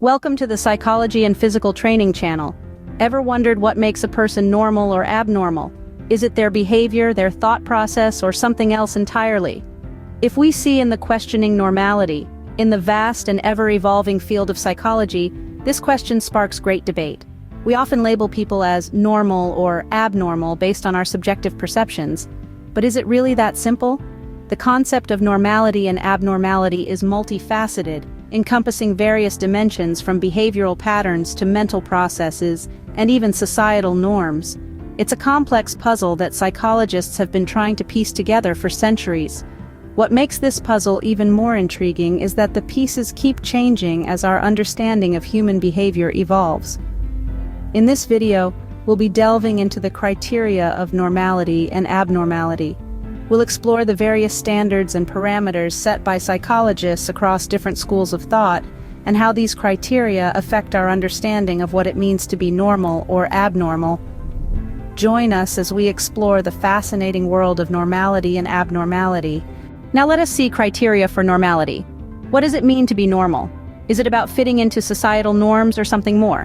Welcome to the Psychology and Physical Training channel. Ever wondered what makes a person normal or abnormal? Is it their behavior, their thought process, or something else entirely? If we see in the questioning normality, in the vast and ever-evolving field of psychology, this question sparks great debate. We often label people as normal or abnormal based on our subjective perceptions. But is it really that simple? The concept of normality and abnormality is multifaceted, encompassing various dimensions from behavioral patterns to mental processes and even societal norms. It's a complex puzzle that psychologists have been trying to piece together for centuries. What makes this puzzle even more intriguing is that the pieces keep changing as our understanding of human behavior evolves. In this video, we'll be delving into the criteria of normality and abnormality. We'll explore the various standards and parameters set by psychologists across different schools of thought, and how these criteria affect our understanding of what it means to be normal or abnormal. Join us as we explore the fascinating world of normality and abnormality. Now let us see criteria for normality. What does it mean to be normal? Is it about fitting into societal norms or something more?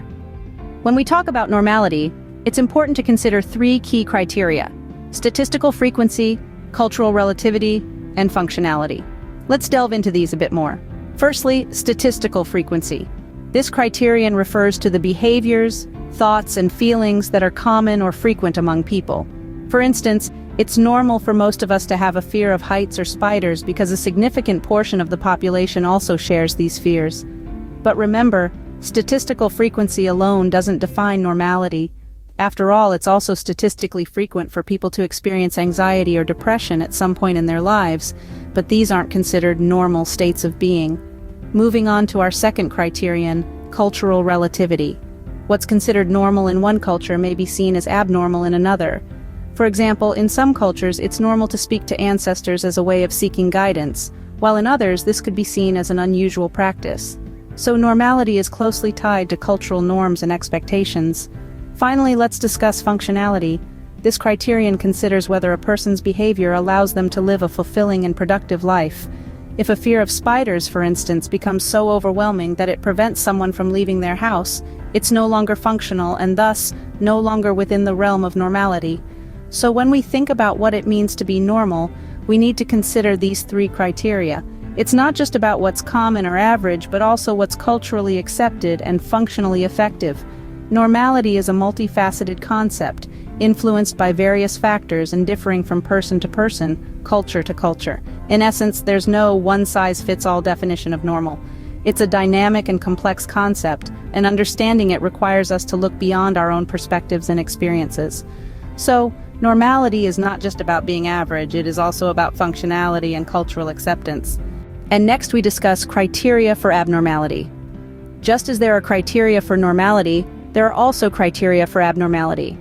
When we talk about normality, it's important to consider three key criteria: statistical frequency, cultural relativity, and functionality. Let's delve into these a bit more. Firstly, statistical frequency. This criterion refers to the behaviors, thoughts, and feelings that are common or frequent among people. For instance, it's normal for most of us to have a fear of heights or spiders because a significant portion of the population also shares these fears. But remember, statistical frequency alone doesn't define normality. After all, it's also statistically frequent for people to experience anxiety or depression at some point in their lives, but these aren't considered normal states of being. Moving on to our second criterion, cultural relativity. What's considered normal in one culture may be seen as abnormal in another. For example, in some cultures, it's normal to speak to ancestors as a way of seeking guidance, while in others, this could be seen as an unusual practice. So normality is closely tied to cultural norms and expectations. Finally, let's discuss functionality. This criterion considers whether a person's behavior allows them to live a fulfilling and productive life. If a fear of spiders, for instance, becomes so overwhelming that it prevents someone from leaving their house, it's no longer functional and thus no longer within the realm of normality. So when we think about what it means to be normal, we need to consider these three criteria. It's not just about what's common or average, but also what's culturally accepted and functionally effective. Normality is a multifaceted concept, influenced by various factors and differing from person to person, culture to culture. In essence, there's no one-size-fits-all definition of normal. It's a dynamic and complex concept, and understanding it requires us to look beyond our own perspectives and experiences. So, normality is not just about being average, it is also about functionality and cultural acceptance. And next we discuss criteria for abnormality. Just as there are criteria for normality, there are also criteria for abnormality.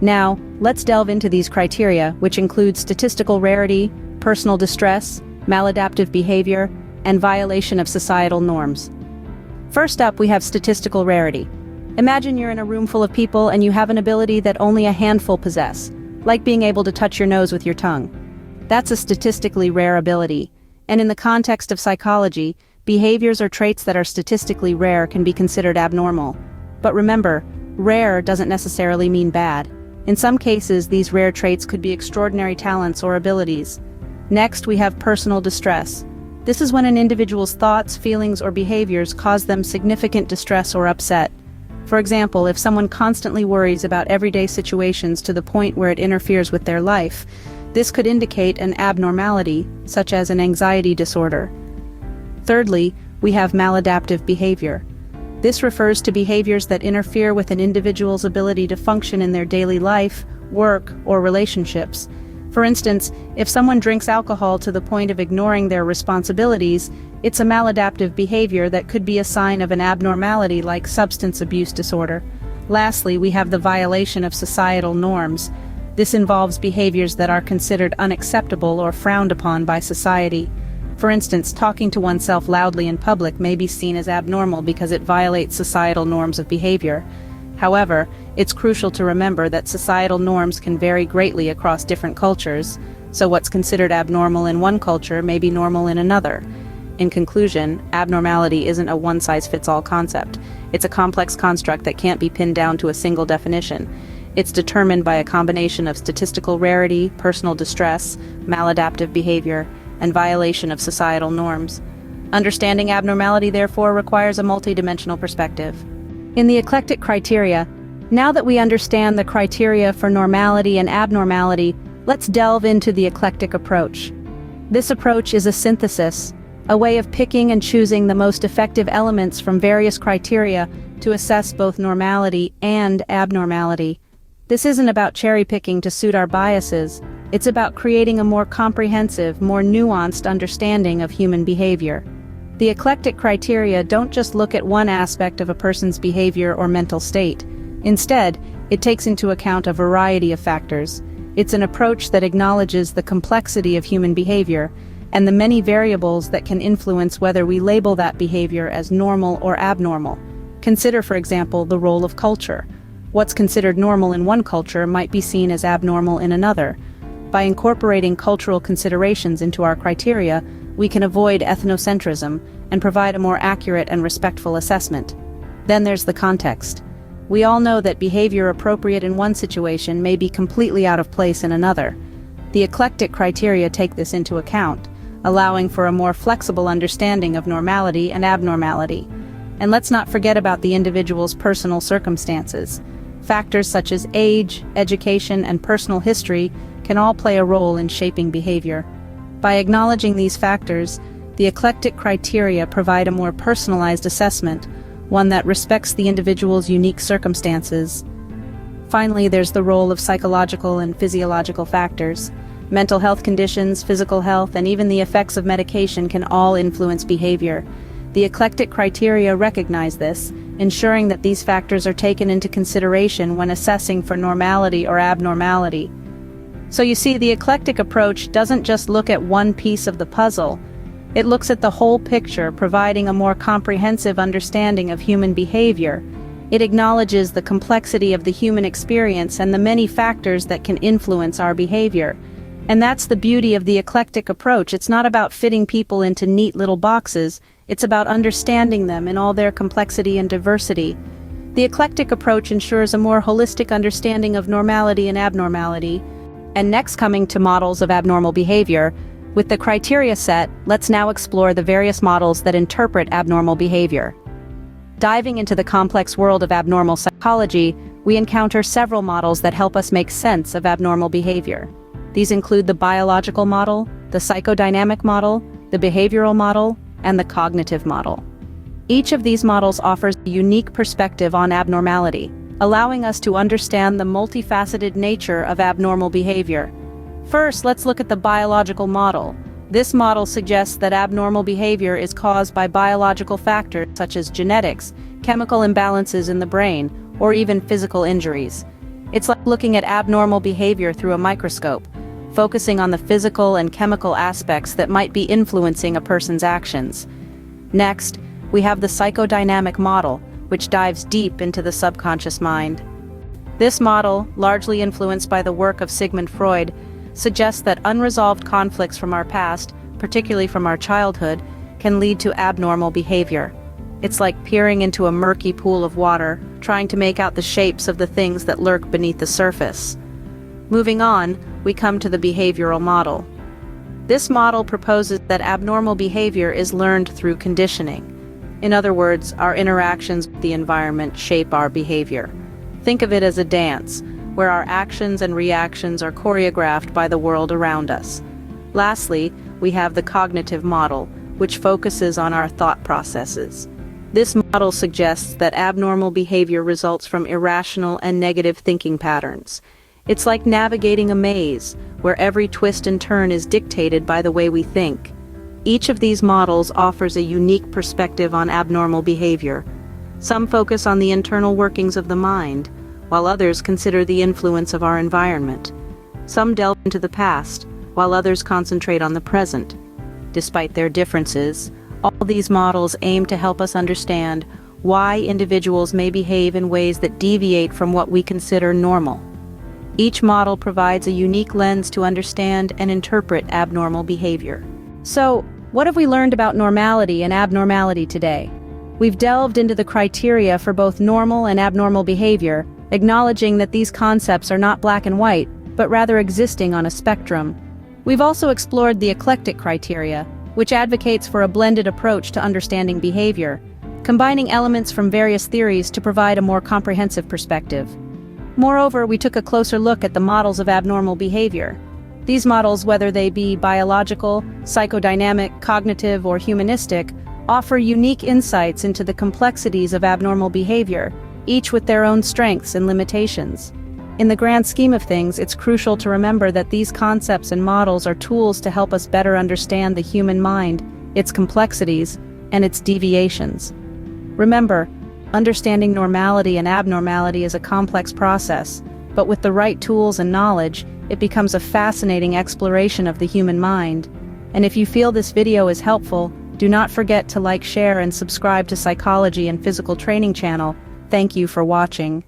Now, let's delve into these criteria, which include statistical rarity, personal distress, maladaptive behavior, and violation of societal norms. First up, we have statistical rarity. Imagine you're in a room full of people and you have an ability that only a handful possess, like being able to touch your nose with your tongue. That's a statistically rare ability, and in the context of psychology, behaviors or traits that are statistically rare can be considered abnormal. But remember, rare doesn't necessarily mean bad. In some cases, these rare traits could be extraordinary talents or abilities. Next, we have personal distress. This is when an individual's thoughts, feelings, or behaviors cause them significant distress or upset. For example, if someone constantly worries about everyday situations to the point where it interferes with their life, this could indicate an abnormality, such as an anxiety disorder. Thirdly, we have maladaptive behavior. This refers to behaviors that interfere with an individual's ability to function in their daily life, work, or relationships. For instance, if someone drinks alcohol to the point of ignoring their responsibilities, it's a maladaptive behavior that could be a sign of an abnormality like substance abuse disorder. Lastly, we have the violation of societal norms. This involves behaviors that are considered unacceptable or frowned upon by society. For instance, talking to oneself loudly in public may be seen as abnormal because it violates societal norms of behavior. However, it's crucial to remember that societal norms can vary greatly across different cultures, so what's considered abnormal in one culture may be normal in another. In conclusion, abnormality isn't a one-size-fits-all concept. It's a complex construct that can't be pinned down to a single definition. It's determined by a combination of statistical rarity, personal distress, maladaptive behavior, and violation of societal norms. Understanding abnormality, therefore, requires a multidimensional perspective. In the eclectic criteria, now that we understand the criteria for normality and abnormality, let's delve into the eclectic approach. This approach is a synthesis, a way of picking and choosing the most effective elements from various criteria to assess both normality and abnormality. This isn't about cherry-picking to suit our biases. It's about creating a more comprehensive, more nuanced understanding of human behavior. The eclectic criteria don't just look at one aspect of a person's behavior or mental state. Instead, it takes into account a variety of factors. It's an approach that acknowledges the complexity of human behavior and the many variables that can influence whether we label that behavior as normal or abnormal. Consider, for example, the role of culture. What's considered normal in one culture might be seen as abnormal in another. By incorporating cultural considerations into our criteria, we can avoid ethnocentrism and provide a more accurate and respectful assessment. Then there's the context. We all know that behavior appropriate in one situation may be completely out of place in another. The eclectic criteria take this into account, allowing for a more flexible understanding of normality and abnormality. And let's not forget about the individual's personal circumstances. Factors such as age, education, and personal history can all play a role in shaping behavior. By acknowledging these factors, the eclectic criteria provide a more personalized assessment, one that respects the individual's unique circumstances. Finally, there's the role of psychological and physiological factors. Mental health conditions, physical health, and even the effects of medication can all influence behavior. The eclectic criteria recognize this, ensuring that these factors are taken into consideration when assessing for normality or abnormality. So you see, the eclectic approach doesn't just look at one piece of the puzzle. It looks at the whole picture, providing a more comprehensive understanding of human behavior. It acknowledges the complexity of the human experience and the many factors that can influence our behavior. And that's the beauty of the eclectic approach. It's not about fitting people into neat little boxes. It's about understanding them in all their complexity and diversity. The eclectic approach ensures a more holistic understanding of normality and abnormality. And next, coming to models of abnormal behavior, with the criteria set, let's now explore the various models that interpret abnormal behavior. Diving into the complex world of abnormal psychology, we encounter several models that help us make sense of abnormal behavior. These include the biological model, the psychodynamic model, the behavioral model, and the cognitive model. Each of these models offers a unique perspective on abnormality, allowing us to understand the multifaceted nature of abnormal behavior. First, let's look at the biological model. This model suggests that abnormal behavior is caused by biological factors such as genetics, chemical imbalances in the brain, or even physical injuries. It's like looking at abnormal behavior through a microscope, focusing on the physical and chemical aspects that might be influencing a person's actions. Next, we have the psychodynamic model, which dives deep into the subconscious mind. This model, largely influenced by the work of Sigmund Freud, suggests that unresolved conflicts from our past, particularly from our childhood, can lead to abnormal behavior. It's like peering into a murky pool of water, trying to make out the shapes of the things that lurk beneath the surface. Moving on, we come to the behavioral model. This model proposes that abnormal behavior is learned through conditioning. In other words, our interactions with the environment shape our behavior. Think of it as a dance, where our actions and reactions are choreographed by the world around us. Lastly, we have the cognitive model, which focuses on our thought processes. This model suggests that abnormal behavior results from irrational and negative thinking patterns. It's like navigating a maze, where every twist and turn is dictated by the way we think. Each of these models offers a unique perspective on abnormal behavior. Some focus on the internal workings of the mind, while others consider the influence of our environment. Some delve into the past, while others concentrate on the present. Despite their differences, all these models aim to help us understand why individuals may behave in ways that deviate from what we consider normal. Each model provides a unique lens to understand and interpret abnormal behavior. So, What have we learned about normality and abnormality today? We've delved into the criteria for both normal and abnormal behavior, acknowledging that these concepts are not black and white, but rather existing on a spectrum. We've also explored the eclectic criteria, which advocates for a blended approach to understanding behavior, combining elements from various theories to provide a more comprehensive perspective. Moreover, we took a closer look at the models of abnormal behavior. These models, whether they be biological, psychodynamic, cognitive, or humanistic, offer unique insights into the complexities of abnormal behavior, each with their own strengths and limitations. In the grand scheme of things, it's crucial to remember that these concepts and models are tools to help us better understand the human mind, its complexities, and its deviations. Remember, understanding normality and abnormality is a complex process, but with the right tools and knowledge, it becomes a fascinating exploration of the human mind. And if you feel this video is helpful, do not forget to like, share, and subscribe to Psychology and Physical Training channel. Thank you for watching.